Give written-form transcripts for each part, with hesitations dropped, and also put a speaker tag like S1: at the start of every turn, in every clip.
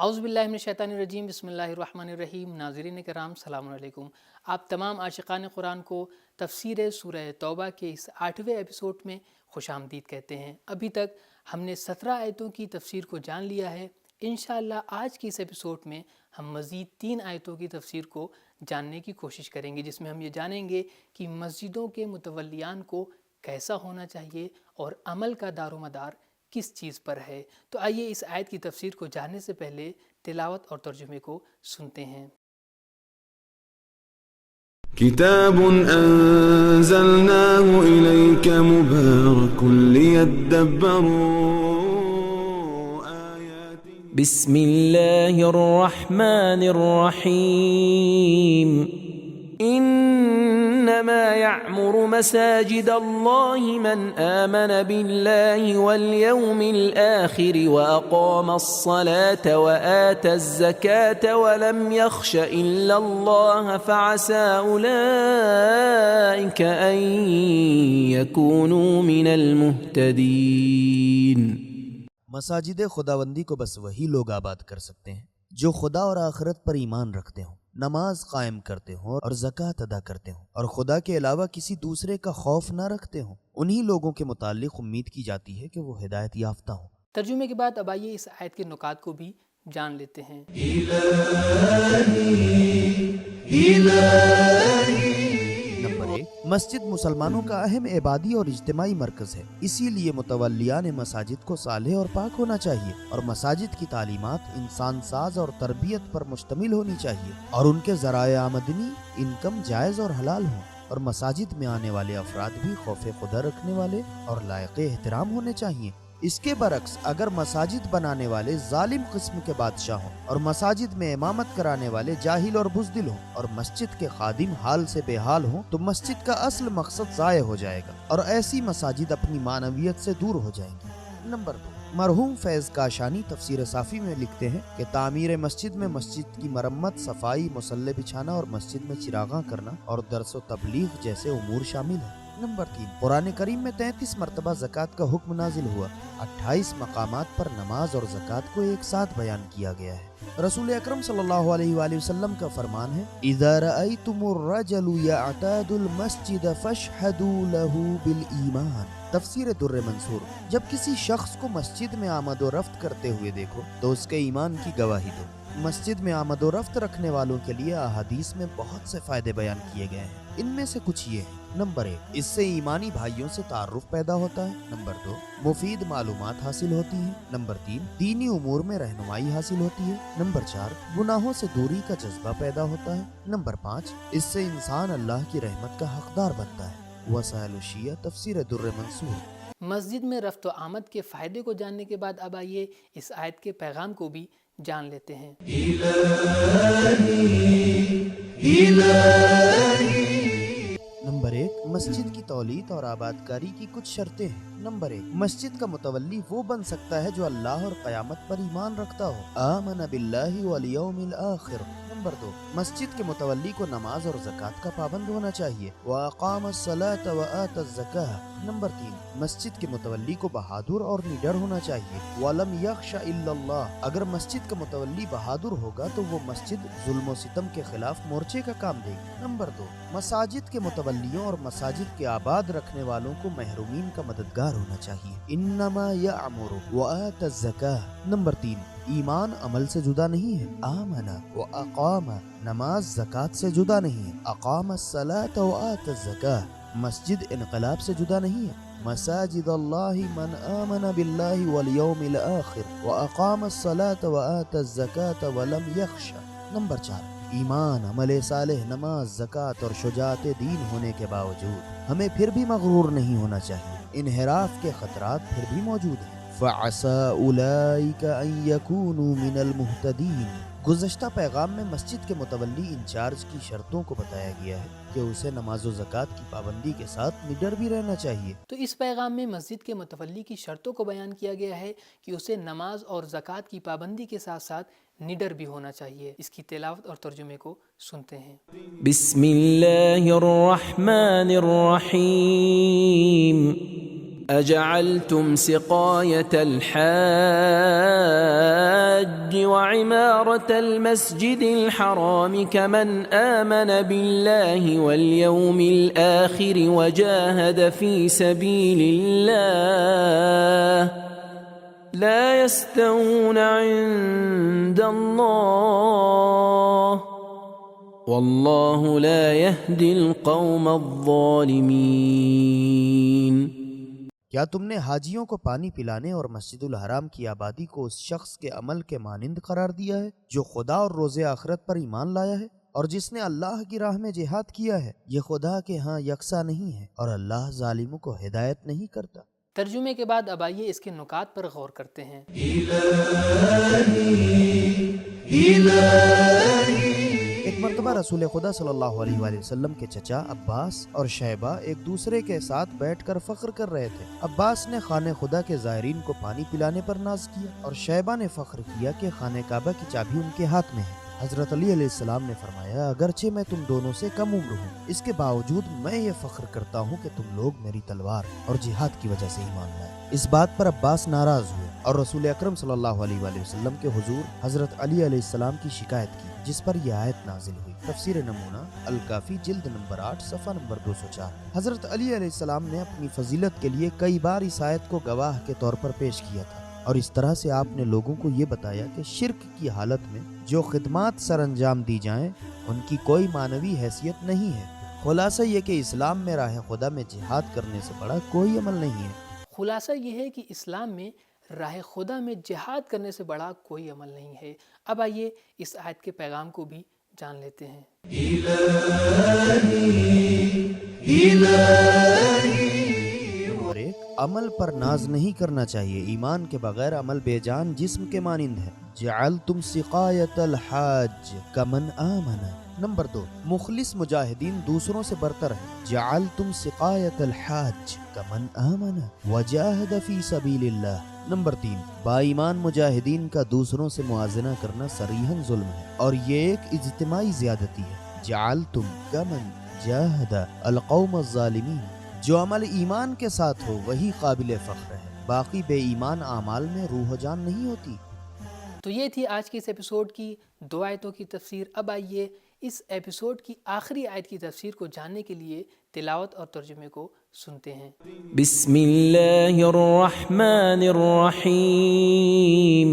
S1: اعوذ باللہ من الشیطان الرجیم، بسم اللہ الرحمن الرحیم۔ ناظرین کرام السلام علیکم۔ آپ تمام عاشقان قرآن کو تفسیر سورہ توبہ کے اس 8ویں ایپیسوڈ میں خوش آمدید کہتے ہیں۔ ابھی تک ہم نے 17 آیتوں کی تفسیر کو جان لیا ہے۔ انشاءاللہ آج کی اس ایپیسوڈ میں ہم مزید 3 آیتوں کی تفسیر کو جاننے کی کوشش کریں گے، جس میں ہم یہ جانیں گے کہ مسجدوں کے متولیان کو کیسا ہونا چاہیے اور عمل کا دار و مدار کس چیز پر ہے۔ تو آئیے اس آیت کی تفسیر کو جاننے سے پہلے تلاوت اور ترجمے کو سنتے ہیں۔
S2: کتاب انزلناه الیک مبارک لیدبروا آیاته
S3: بسم الله الرحمن الرحيم إنما يعمر مساجد الله من آمن بالله واليوم الآخر وأقام الصلاة وآتى الزكاة ولم يخش إلا الله فعسى أولئك أن يكونوا من المهتدين۔
S4: مساجد خداوندی کو بس وہی لوگ آباد کر سکتے ہیں جو خدا اور آخرت پر ایمان رکھتے ہوں، نماز قائم کرتے ہوں اور زکوٰۃ ادا کرتے ہوں، اور خدا کے علاوہ کسی دوسرے کا خوف نہ رکھتے ہوں۔ انہی لوگوں کے متعلق امید کی جاتی ہے کہ وہ ہدایت یافتہ ہوں۔
S1: ترجمے کے بعد اب آئیے اس آیت کے نکات کو بھی جان لیتے ہیں۔
S4: نمبر 1، مسجد مسلمانوں کا اہم عبادی اور اجتماعی مرکز ہے، اسی لیے متولیان مساجد کو صالح اور پاک ہونا چاہیے، اور مساجد کی تعلیمات انسان ساز اور تربیت پر مشتمل ہونی چاہیے، اور ان کے ذرائع آمدنی انکم جائز اور حلال ہوں، اور مساجد میں آنے والے افراد بھی خوف خدا رکھنے والے اور لائق احترام ہونے چاہیے۔ اس کے برعکس اگر مساجد بنانے والے ظالم قسم کے بادشاہ ہوں اور مساجد میں امامت کرانے والے جاہل اور بزدل ہوں اور مسجد کے خادم حال سے بے حال ہوں تو مسجد کا اصل مقصد ضائع ہو جائے گا اور ایسی مساجد اپنی معنویت سے دور ہو جائیں گی۔ نمبر 2، مرحوم فیض کاشانی تفسیر صافی میں لکھتے ہیں کہ تعمیر مسجد میں مسجد کی مرمت، صفائی، مصلی بچھانا اور مسجد میں چراغاں کرنا اور درس و تبلیغ جیسے امور شامل ہیں۔ نمبر 3، قرآن کریم میں 33 مرتبہ زکوٰۃ کا حکم نازل ہوا، 28 مقامات پر نماز اور زکوٰۃ کو ایک ساتھ بیان کیا گیا ہے۔ رسول اکرم صلی اللہ علیہ وآلہ وسلم کا فرمان ہے، اذا رأیتم الرجل یعتاد المسجد فاشہدوا له بالایمان۔ تفسیر در منصور، جب کسی شخص کو مسجد میں آمد و رفت کرتے ہوئے دیکھو تو اس کے ایمان کی گواہی دو۔ مسجد میں آمد و رفت رکھنے والوں کے لیے احادیث میں بہت سے فائدے بیان کیے گئے ہیں، ان میں سے کچھ یہ ہیں۔ نمبر 1، اس سے ایمانی بھائیوں سے تعارف پیدا ہوتا ہے۔ نمبر 2، مفید معلومات حاصل ہوتی ہیں۔ نمبر 3، دینی امور میں رہنمائی حاصل ہوتی ہے۔ نمبر 4، گناہوں سے دوری کا جذبہ پیدا ہوتا ہے۔ نمبر 5، اس سے انسان اللہ کی رحمت کا حقدار بنتا ہے۔ وسائل الشیعہ تفسیر در منصور۔
S1: مسجد میں رفت و آمد کے فائدے کو جاننے کے بعد اب آئیے اس آیت کے پیغام کو بھی جان لیتے ہیں۔
S4: نمبر 1، مسجد کی تولید اور آبادکاری کی کچھ شرطیں ہیں۔ نمبر 1، مسجد کا متولی وہ بن سکتا ہے جو اللہ اور قیامت پر ایمان رکھتا ہو، آمن باللہ والیوم الآخر۔ نمبر 2، مسجد کے متولی کو نماز اور زکوٰۃ کا پابند ہونا چاہیے، وَأَقَامَ الصَّلَاةَ وَآتَى الزَّكَاةَ۔ نمبر 3، مسجد کے متولی کو بہادر اور نڈر ہونا چاہیے، وَلَمْ يَخْشَ إِلَّا اللَّهَ۔ اگر مسجد کا متولی بہادر ہوگا تو وہ مسجد ظلم و ستم کے خلاف مورچے کا کام دے گی۔ نمبر 2، مساجد کے متولیوں اور مساجد کے آباد رکھنے والوں کو محرومین کا مددگار ہونا چاہیے، انما یعمر وآتى الزکاة۔ نمبر 3، ایمان عمل سے جدا نہیں ہے، آمن و اقام، نماز زکوٰۃ سے جدا نہیں ہے، اقام الصلاة وآتى الزکاة، مسجد انقلاب سے جدا نہیں ہے، مساجد اللہ من آمن باللہ والیوم الآخر واقام الصلاة وآتى الزکاة ولم یخش۔ نمبر 4، ایمان، عمل صالح، نماز، زکوٰۃ اور شجاعت دین ہونے کے باوجود ہمیں پھر بھی مغرور نہیں ہونا چاہیے، انحراف کے خطرات پھر بھی موجود ہیں۔ فَعَسَىٰ أُولَٰئِكَ أَن يَكُونُوا مِنَ الْمُهْتَدِينَ۔ گزشتہ پیغام میں مسجد کے متولی انچارج کی شرطوں کو بتایا گیا ہے کہ اسے نماز و زکوٰۃ کی پابندی کے ساتھ نڈر بھی رہنا چاہیے۔
S1: تو اس پیغام میں مسجد کے متولی کی شرطوں کو بیان کیا گیا ہے کہ اسے نماز اور زکوٰۃ کی پابندی کے ساتھ ساتھ نڈر بھی ہونا چاہیے۔ اس کی تلاوت اور ترجمے کو سنتے ہیں۔
S3: بسم اللہ الرحمن الرحیم أجعلتم سقاية الحاج وعمارة المسجد الحرام كمن آمن بالله واليوم الآخر وجاهد في سبيل الله لا يستوون عند الله والله لا يهدي القوم الظالمين۔
S4: کیا تم نے حاجیوں کو پانی پلانے اور مسجد الحرام کی آبادی کو اس شخص کے عمل کے مانند قرار دیا ہے جو خدا اور روز آخرت پر ایمان لایا ہے اور جس نے اللہ کی راہ میں جہاد کیا ہے؟ یہ خدا کے ہاں یکساں نہیں ہے اور اللہ ظالموں کو ہدایت نہیں کرتا۔
S1: ترجمے کے بعد اب آئیے اس کے نکات پر غور کرتے ہیں۔
S4: ایک مرتبہ رسول خدا صلی اللہ علیہ وآلہ وسلم کے چچا عباس اور شیبہ ایک دوسرے کے ساتھ بیٹھ کر فخر کر رہے تھے۔ عباس نے خانہ خدا کے زائرین کو پانی پلانے پر ناز کیا اور شیبہ نے فخر کیا کہ خانہ کعبہ کی چابی ان کے ہاتھ میں ہے۔ حضرت علی علیہ السلام نے فرمایا، اگرچہ میں تم دونوں سے کم عمر ہوں، اس کے باوجود میں یہ فخر کرتا ہوں کہ تم لوگ میری تلوار اور جہاد کی وجہ سے ایمان لائے۔ اس بات پر عباس ناراض ہوئے اور رسول اکرم صلی اللہ علیہ وآلہ وسلم کے حضور حضرت علی علیہ السلام کی شکایت کی، جس پر یہ آیت نازل ہوئی۔ تفسیر نمونہ الکافی جلد نمبر 8 صفحہ نمبر 204۔ حضرت علی علیہ السلام نے اپنی فضیلت کے لیے کئی بار اس آیت کو گواہ کے طور پر پیش کیا تھا اور اس طرح سے آپ نے لوگوں کو یہ بتایا کہ شرک کی حالت میں جو خدمات سر انجام دی جائیں ان کی کوئی معنوی حیثیت نہیں ہے۔ خلاصہ یہ کہ اسلام میں راہ خدا میں جہاد کرنے سے بڑا کوئی عمل نہیں ہے۔
S1: خلاصہ یہ ہے کہ اسلام میں راہ خدا میں جہاد کرنے سے بڑا کوئی عمل نہیں ہے۔ اب آئیے اس آیت کے پیغام کو بھی جان لیتے ہیں۔
S4: اور ایک، عمل پر ناز نہیں کرنا چاہیے، ایمان کے بغیر عمل بے جان جسم کے مانند ہے۔ جعلتم سقایت الحاج کمن آمن۔ نمبر 2، مخلص مجاہدین دوسروں سے برتر ہیں۔ جعلتم سقایت الحاج کمن آمن وجاہد فی سبیل اللہ۔ نمبر 3، با ایمان مجاہدین کا دوسروں سے موازنہ کرنا صریحاً ظلم ہے اور یہ ایک اجتماعی زیادتی ہے۔ جعلتم کمن جاہد القوم الظالمین۔ جو عمل ایمان کے ساتھ ہو وہی قابل فخر ہے، باقی بے ایمان اعمال میں روح و جان نہیں ہوتی۔
S1: تو یہ تھی آج کی اس ایپیسوڈ کی 2 آیتوں کی تفسیر۔ اب آئیے اس ایپیسوڈ کی آخری آیت کی تفسیر کو جاننے کے لیے تلاوت اور ترجمے کو سنتے ہیں۔
S3: بسم اللہ الرحمن الرحیم۔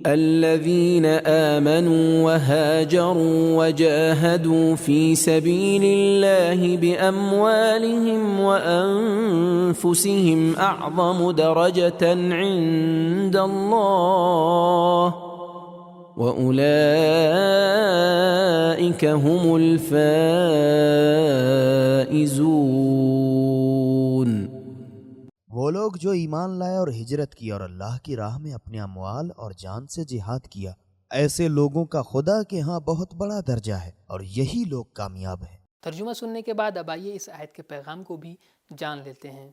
S3: الذين آمنوا وهاجروا وجاهدوا في سبيل الله بأموالهم وأنفسهم أعظم درجة عند الله وأولئك هم الفائزون۔
S4: وہ لوگ جو ایمان لائے اور ہجرت کی اور اللہ کی راہ میں اپنے اموال اور جان سے جہاد کیا، ایسے لوگوں کا خدا کے ہاں بہت بڑا درجہ ہے اور یہی لوگ کامیاب ہیں۔
S1: ترجمہ سننے کے بعد اب آئیے اس آیت کے پیغام کو بھی جان لیتے ہیں۔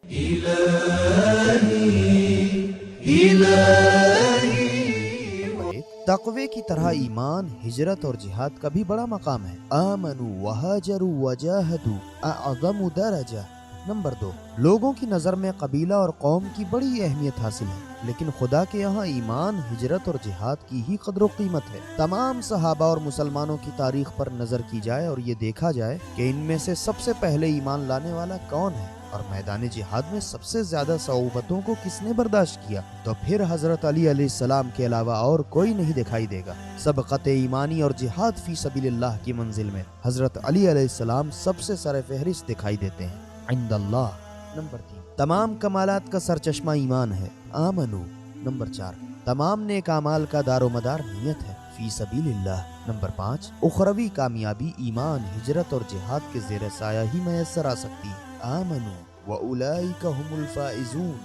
S4: نمبر 1، تقوی کی طرح ایمان، ہجرت اور جہاد کا بھی بڑا مقام ہے۔ آمنوا وہاجروا وجاہدوا اعظم درجہ۔ نمبر 2، لوگوں کی نظر میں قبیلہ اور قوم کی بڑی اہمیت حاصل ہے، لیکن خدا کے یہاں ایمان، ہجرت اور جہاد کی ہی قدر و قیمت ہے۔ تمام صحابہ اور مسلمانوں کی تاریخ پر نظر کی جائے اور یہ دیکھا جائے کہ ان میں سے سب سے پہلے ایمان لانے والا کون ہے اور میدان جہاد میں سب سے زیادہ صعوبتوں کو کس نے برداشت کیا، تو پھر حضرت علی علیہ السلام کے علاوہ اور کوئی نہیں دکھائی دے گا۔ سبقت ایمانی اور جہاد فی سبیل اللہ کی منزل میں حضرت علی علیہ السلام سب سے سر فہرست دکھائی دیتے ہیں عند اللہ۔ نمبر 3، تمام کمالات کا سرچشمہ ایمان ہے۔ آمنو۔ نمبر 4، تمام نیک اعمال کا دار و مدار نیت ہے فی سبیل اللہ۔ نمبر 5، اخروی کامیابی ایمان، ہجرت اور جہاد کے زیر سایہ ہی میسر آ سکتی ہے۔ آمنو وَأُولَئِكَ هُمُ الْفَائِزُونَ۔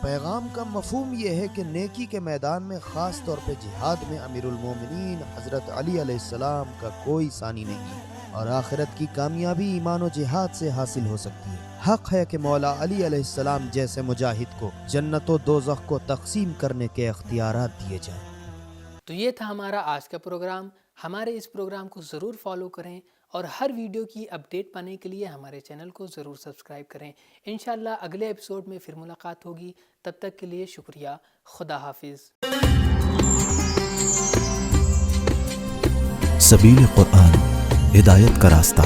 S4: پیغام کا مفہوم یہ ہے کہ نیکی کے میدان میں خاص طور پہ جہاد میں امیر المومنین حضرت علی علیہ السلام کا کوئی ثانی نہیں ہے اور آخرت کی کامیابی ایمان و جہاد سے حاصل ہو سکتی ہے۔ حق ہے کہ مولا علی علیہ السلام جیسے مجاہد کو جنت و دوزخ کو تقسیم کرنے کے اختیارات دیے جائیں۔
S1: تو یہ تھا ہمارا آج کا پروگرام۔ ہمارے اس پروگرام کو ضرور فالو کریں اور ہر ویڈیو کی اپڈیٹ پانے کے لیے ہمارے چینل کو ضرور سبسکرائب کریں۔ انشاءاللہ اگلے ایپیسوڈ میں پھر ملاقات ہوگی، تب تک کے لیے شکریہ، خدا حافظ۔
S5: سبیل قرآن، ہدایت کا راستہ۔